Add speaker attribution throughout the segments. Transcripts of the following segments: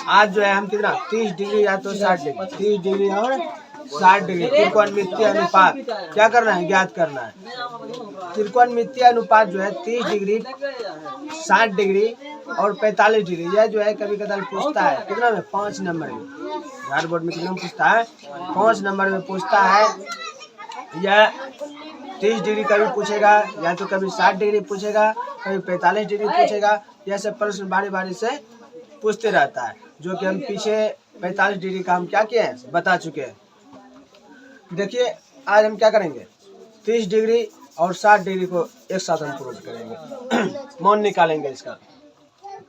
Speaker 1: आज जो है हम कितना 30 डिग्री या तो 60 डिग्री, 30 डिग्री और 60 डिग्री त्रिकोणमितीय अनुपात क्या करना है, ज्ञात करना है। त्रिकोणमितीय अनुपात जो है 30 डिग्री, 60 डिग्री और 45 डिग्री, यह जो है कभी कदार पूछता है कितना में, 5 नंबर में। हार्ड बोर्ड में कितना पूछता है, 5 नंबर में पूछता है। यह 30 डिग्री कभी पूछेगा, या तो कभी 60 डिग्री पूछेगा, कभी 45 डिग्री पूछेगा। यह सब प्रश्न बारी बारी से पूछते रहता है, जो कि हम पीछे 45 डिग्री का हम क्या किए हैं, बता चुके हैं। देखिए आज हम क्या करेंगे, 30 डिग्री और 60 डिग्री को एक साथ हम प्रूव करेंगे। मौन निकालेंगे इसका।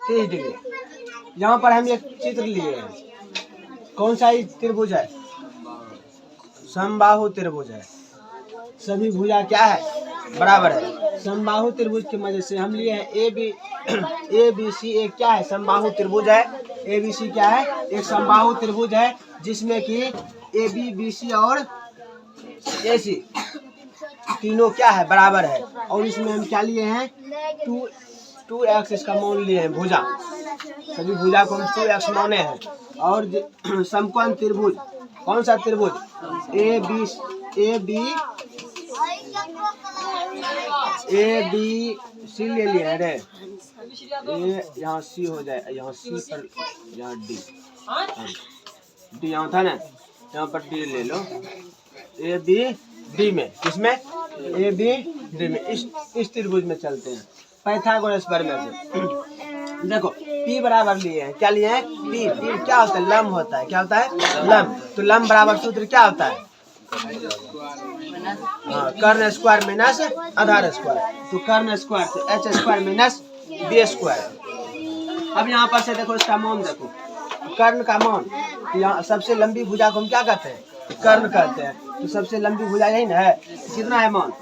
Speaker 1: 30 डिग्री, यहाँ पर हम एक चित्र लिए हैं। कौन सा त्रिभुज है, समबाहु त्रिभुज है। सभी भुजा क्या है, बराबर है। समबाहु त्रिभुज की मदद से हम लिए हैं ए बी सी एक क्या है, समबाहु त्रिभुज है। ए बी सी क्या है, एक समबाहु त्रिभुज है, जिसमें कि ए बी सी और ए सी तीनों क्या है, बराबर है। और इसमें हम क्या लिए हैं, 2x इसका मान लिए हैं भुजा। सभी भुजा को हम 2x माने हैं। और समकोण त्रिभुज, कौन सा त्रिभुज, ए बी सी ले लिया है रे। ए यहाँ सी हो जाए, यहाँ सी पर यहाँ डी यहाँ था ना, यहाँ पर डी ले लो। ए बी डी में, किसमें, ए बी डी में, इस त्रिभुज में चलते हैं। पाइथागोरस प्रमेय से देखो P बराबर लिए हैं, क्या लिए हैं, P क्या होता है, लंब होता है। क्या होता है, लंब। तो लंब बराबर सूत्र क्या होता है, कर्ण स्क्वायर माइनस आधार स्क्वायर। तो कर्ण स्क्वायर से h square minus b square. अब यहाँ पर से देखो इसका मान, देखो कर्ण का मान, यहाँ सबसे लंबी भुजा को हम क्या कहते हैं, कर्ण कहते हैं। तो सबसे लंबी भुजा यही ना है, कितना है मान,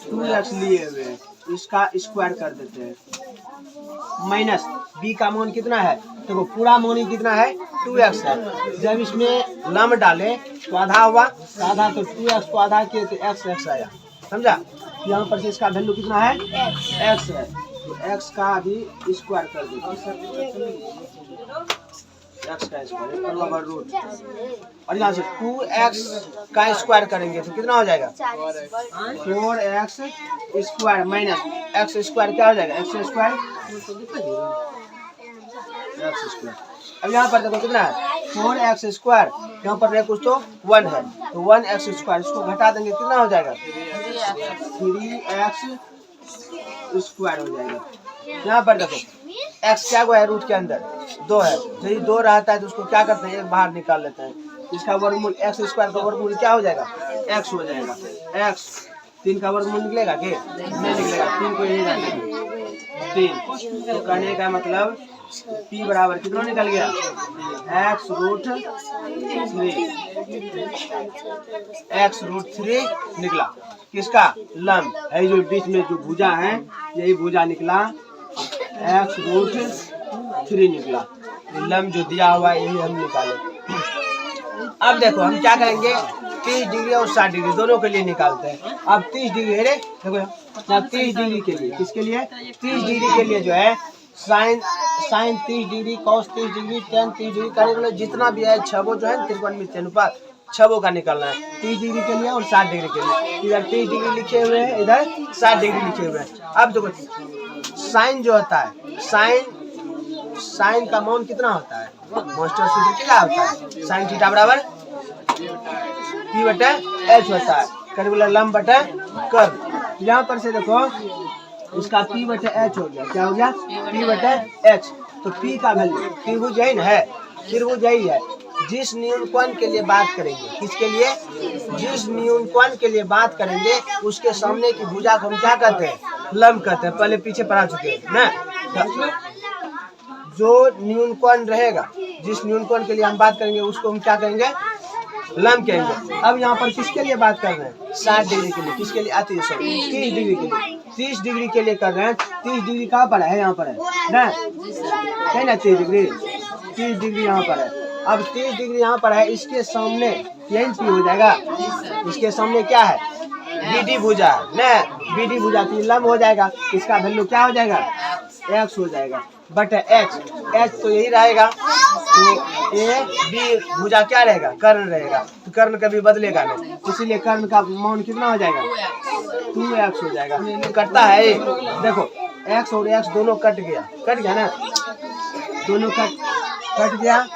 Speaker 1: 2x लिए हुए हैं, इसका स्क्वायर कर देते हैं, माइनस b का मान कितना है, देखो पूरा मान ही कितना है, 2x है। जब इसमें लंब डाले तो आधा हुआ, तो आधा, तो 2x को आधा किए तो x आया, समझा। यहाँ पर से इसका वैल्यू कितना है, x है। तो x का भी स्क्वायर कर देते, x का स्क्वायर बराबर रूट, और यहाँ से 2x का स्क्वायर करेंगे तो कितना हो जाएगा, 4x square minus x square क्या हो जाएगा, x स्क्वायर। अब यहाँ पर देखो कितना है, 4x स्क्वायर, यहाँ पर कुछ तो 1 है, तो 1x स्क्वायर, इसको घटा देंगे कितना हो जाएगा, 3x स्क्वायर हो जाएगा। यहाँ पर देखो x क्या है, रूट के अंदर 2 है, यदि 2 रहता है तो उसको क्या करते हैं, एक बाहर निकाल लेते हैं। इसका वर्गमूल x स्क्वायर का वर्गमूल क्या हो जाएगा, x हो जाएगा। x 3 का वर्गमूल निकलेगा कि नहीं निकलेगा, 3 को यही जाएगा 3। तो कहने का मतलब p बराबर कितना निकल गया, x√3 निकला। किसका, लंब है, जो बीच में जो भुजा है यही भुजा निकला, x√3 निकला। लंब जो दिया हुआ है यही हम निकाले। अब देखो हम क्या करेंगे, 30 डिग्री और 60 डिग्री दोनों के लिए निकालते हैं। अब 30 डिग्री है, देखो 30 डिग्री के लिए, किसके लिए, 30 डिग्री के लिए जो है sine 30 degree, cos 30 degree, tan 30 degree करने के लिए जितना भी है छबो जो है त्रिकोणमितीय अनुपात छबो का निकालना है, 30 डिग्री के लिए और 60 डिग्री के लिए। इधर 30 डिग्री लिखे हुए हैं, इधर 60 डिग्री लिखे हुए हैं। अब देखो साइन जो होता है, साइन का मान कितना होता है, मास्टर सूत्र क्या होता है, साइन थीटा बराबर p/h होता है, कर्व लंब बटा कर्व। यहाँ पर से देखो इसका p/h हो गया, क्या हो गया, p/h। तो p का वैल्यू, त्रिभुज यही ना है, त्रिभुज यही है। जिस न्यूनकोण के लिए बात करेंगे, किसके लिए, जिस न्यूनकोण के लिए बात करेंगे उसके सामने की भुजा को हम क्या कहते हैं, लंब कहते हैं। पहले पीछे पढ़ा चुके हैं ना। जो न्यूनकोण रहेगा, जिस न्यूनकोण के लिए हम बात करेंगे उसको हम क्या कहेंगे, लंब कहेंगे। अब यहाँ पर किसके लिए बात कर रहे हैं, 60 डिग्री के लिए, किसके लिए, 30 डिग्री के लिए, 30 डिग्री के लिए कर रहे हैं। 30 डिग्री कहाँ पर है, यहाँ पर है ना, है ना, 30 डिग्री यहाँ पर है। अब 30 डिग्री यहाँ पर है, इसके सामने यही p हो जाएगा, इसके सामने क्या है, BD भुजा है ना, BD भुजा की लंब हो जाएगा। इसका वैल्यू क्या हो जाएगा, एक्स हो जाएगा बटे एच, एच तो यही रहेगा, तो ए बी भुजा क्या रहेगा, कर्ण रहेगा, तो कर्ण कभी बदलेगा नहीं, इसीलिए कर्ण का मान कितना हो जाएगा, 2x हो जाएगा। कटता है ये, देखो x और x दोनों कट गया ना, दोनों कट गया,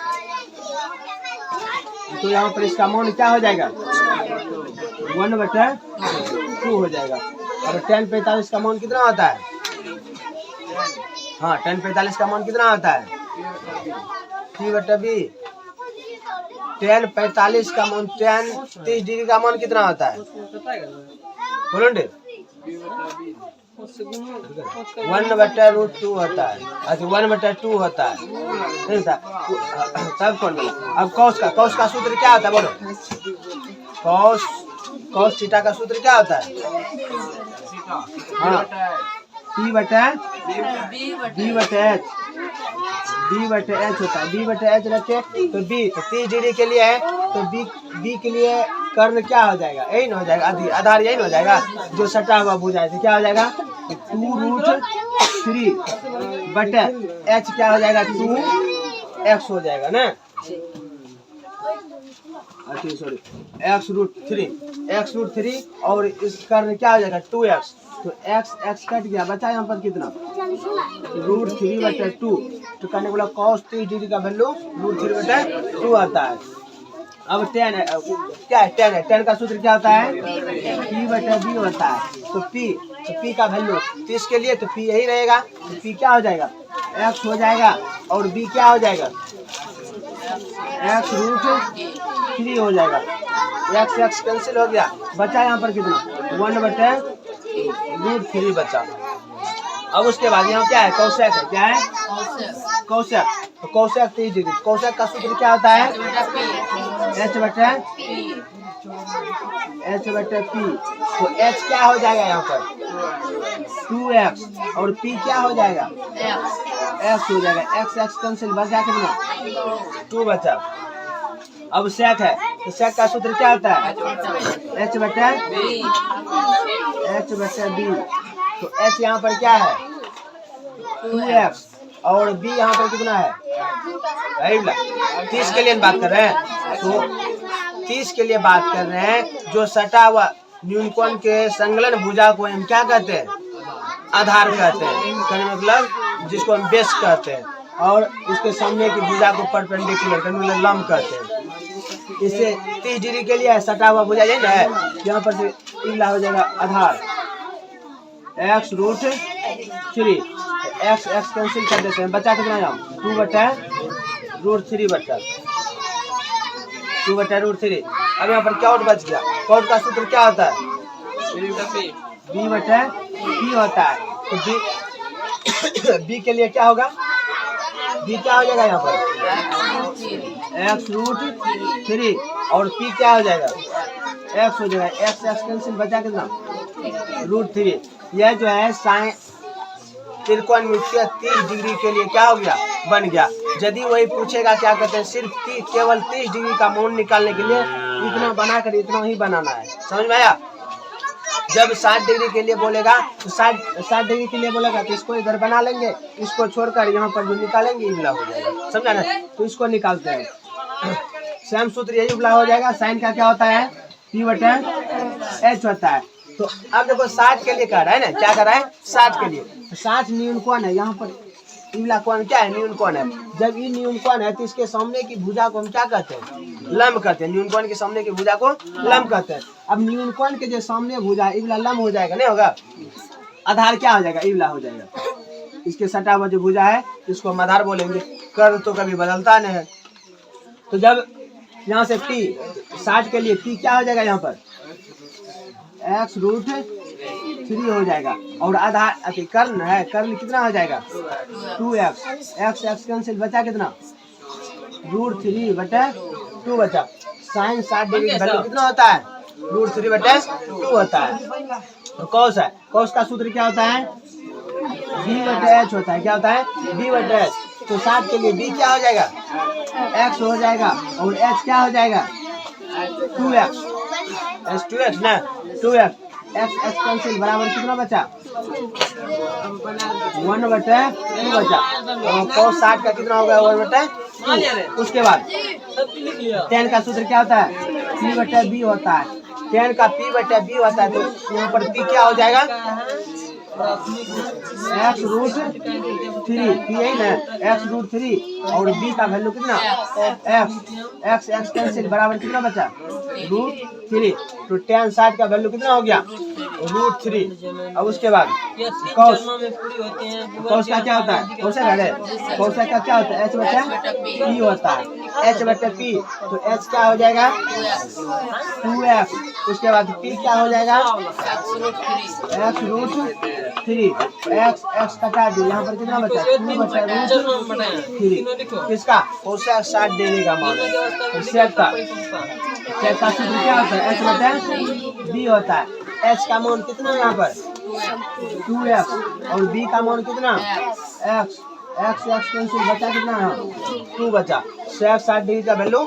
Speaker 1: तो यहाँ पर इसका मान क्या हो जाएगा, 1/2 हो जाएगा। और tan 45 का मान कितना होता है, हाँ tan 45 का मान कितना होता है, p/b। tan 45 का मान, tan 30 डिग्री का मान कितना होता है, बोलो 1/√2 होता है, अच्छा 1/2 होता है, नहीं था तब कौन बोला। अब कौस का सूत्र क्या होता है, बोलो कौस थीटा का सूत्र क्या होता है, हाँ b/h होता है, b/h रखे तो b, तो 30 डिग्री के लिए है, तो b के लिए कर्ण क्या हो जाएगा, यही ना हो जाएगा, आधार यही ना हो जाएगा, जो सटा हुआ भुजा है क्या हो जाएगा, 2√3 बटे h क्या हो जाएगा, 2x हो जाएगा ना, अच्छा सॉरी x√3 और इस कर्ण क्या हो जाएगा 2x, तो x कट गया, बचा यहाँ पर कितना, √3/2, तो कहने बोला cos 30 डिग्री का वैल्यू √3/2 आता है। अब tan है, क्या है tan का सूत्र क्या होता है, p/b होता है, तो p का वैल्यू 30 के लिए, तो p यही रहेगा, तो p क्या हो जाएगा, x हो जाएगा, और b क्या हो जाएगा, x√3 हो जाएगा, x कैंसिल हो गया, बचा यहाँ पर कितना 1/√3 बचा। अब उसके बाद यहाँ क्या है, कौशक है, क्या है कौशक, तो कौशक 30 डिग्री, कौशक का सूत्र क्या होता है, h/p, तो h क्या हो जाएगा यहाँ पर 2x, और p क्या हो जाएगा x हो जाएगा, x कैंसिल, बचा कितना 2 बचा। अब सेक है, तो सेक का सूत्र क्या होता है, h/b, तो h यहाँ पर क्या है 2x, और b यहाँ पर कितना है, 30 के लिए बात कर रहे हैं, तो 30 के लिए बात कर रहे हैं, जो सटा हुआ न्यूनकोण के संलग्न भुजा को हम क्या कहते हैं, आधार कहते हैं, कहने मतलब जिसको हम बेस कहते हैं, और उसके सामने की भुजा को परपेंडिकुलर कहने मतलब लंब कहते हैं। इससे 30 डिग्री के लिए सटा हुआ भुजा यही है, यहाँ पर से इगला हो जाएगा आधार x√3, x कैंसिल कर देते हैं, बचा कितना यहाँ 2/√3 बचा 2/√3। अब यहाँ पर क्या बच गया, कॉट का सूत्र क्या होता है, b/p होता है, तो b के लिए क्या होगा, b क्या हो जाएगा यहाँ पर x√3, और p क्या हो जाएगा x हो जाएगा, x कैंसिल, बचा कितना √3। यह जो है साइन त्रिकोणमितीय 30 डिग्री के लिए क्या हो गया, बन गया। यदि वही पूछेगा क्या कहते हैं, सिर्फ केवल 30 डिग्री का मान निकालने के लिए इतना बनाकर इतना ही बनाना है, समझ में आया। जब 60 डिग्री के लिए बोलेगा तो 60 डिग्री के लिए बोलेगा तो इसको इधर बना लेंगे, इसको छोड़कर यहाँ पर जो निकालेंगे इबला हो जाएगा, समझा ना, तो इसको निकालते हैं, सेम सूत्र यही इबला हो जाएगा। साइन का क्या होता है p/h होता है। तो अब देखो 60 के लिए कह रहा है ना, क्या कर रहा है 60 के लिए, 60 न्यूनकोण है, यहाँ पर इबला कोण क्या है, न्यूनकोण है। जब ये न्यूनकोण है तो इसके सामने की भुजा को हम क्या कहते हैं, लंब कहते हैं, न्यूनकोण के सामने की भुजा को लंब कहते हैं। अब न्यूनकोण के जो सामने भुजा इबला लंब हो जाएगा, नहीं होगा, आधार क्या हो जाएगा, इबला हो जाएगा। इसके सटा हुआ जो भुजा है इसको हम आधार बोलेंगे, कर्ण तो कभी बदलता नहीं है। तो जब यहाँ से p 60 के लिए p क्या हो जाएगा, यहाँ पर x√3 हो जाएगा, और आधार कर्ण है, कर्ण कितना हो जाएगा 2x, x कैंसिल, बचा कितना √3/2 बचा। साइन 60 डिग्री वैल्यू कितना होता है √3/2 होता है। तो कॉस है, कॉस का सूत्र क्या होता है b/h होता है, क्या होता है b/h। तो 60 के लिए b क्या हो जाएगा x हो जाएगा, और h क्या हो जाएगा 2x, 2x ना 2x, x कैंसिल बराबर कितना बचा 1 बटे 2 बचा। cos 60 का कितना हो गया 1 बटे 2। उसके बाद tan का सूत्र क्या होता है p बटे b होता है। tan का p बटे b होता है तो यहाँ पर p क्या हो जाएगा x√3 p यही ना x√3 और b का वैल्यू कितना x x कैंसिल बराबर कितना बचा √3 तो tan 60 का वैल्यू कितना हो गया √3। अब उसके बाद cos का क्या होता है cos का क्या होता है h बटे p होता है h बटे p तो h क्या हो जाएगा 2x। उसके बाद p क्या हो जाएगा x√3 x कटा दी यहाँ पर कितना बचा 2 बचा √3 किसका cos 60 डिग्री का मान है। सेक का सूत्र क्या होता है h बटे b होता है। h का मान कितना है यहाँ पर 2x और b का मान कितना x कैंसिल बचा कितना है 2 बचा। सेक 60 डिग्री का वैल्यू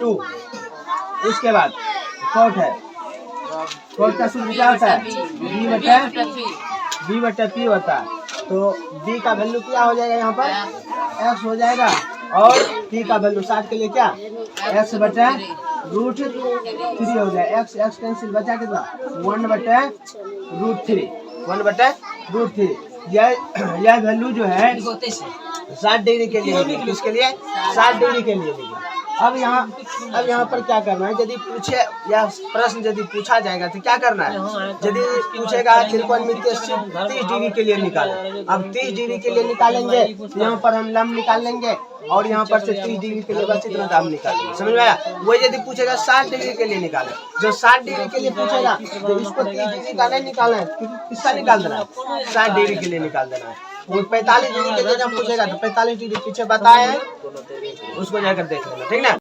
Speaker 1: 2। उसके बाद cot है cot का सूत्र क्या होता है b बटे p होता है तो b का वैल्यू क्या हो जाएगा यहाँ पर x हो जाएगा और p का वैल्यू 60 के लिए क्या x बटे √3 हो गया। x कैंसिल बचा कितना 1 बटे √3 यह वैल्यू जो है 60 डिग्री के लिए किसके लिए 60 डिग्री के लिए। अब यहाँ पर क्या करना है यदि पूछे या प्रश्न यदि पूछा जाएगा तो क्या करना है यदि पूछेगा त्रिकोणमितीय 30 डिग्री के लिए निकालें। अब 30 डिग्री के लिए निकालेंगे तो यहाँ पर हम लंब निकाल लेंगे और यहाँ पर से 30 डिग्री के लिए बस इतना दाम निकालेंगे। समझ में आया। वही यदि पूछेगा 60 डिग्री के लिए निकालें जो 60 डिग्री के लिए पूछेगा तो इसको 30 डिग्री का नहीं निकालना है किसका निकाल देना है 60 डिग्री के लिए निकाल देना है। वो 45 डिग्री के लिए जब पूछेगा तो 45 डिग्री पीछे बताए हैं उसको जाकर देख लेना ठीक ना।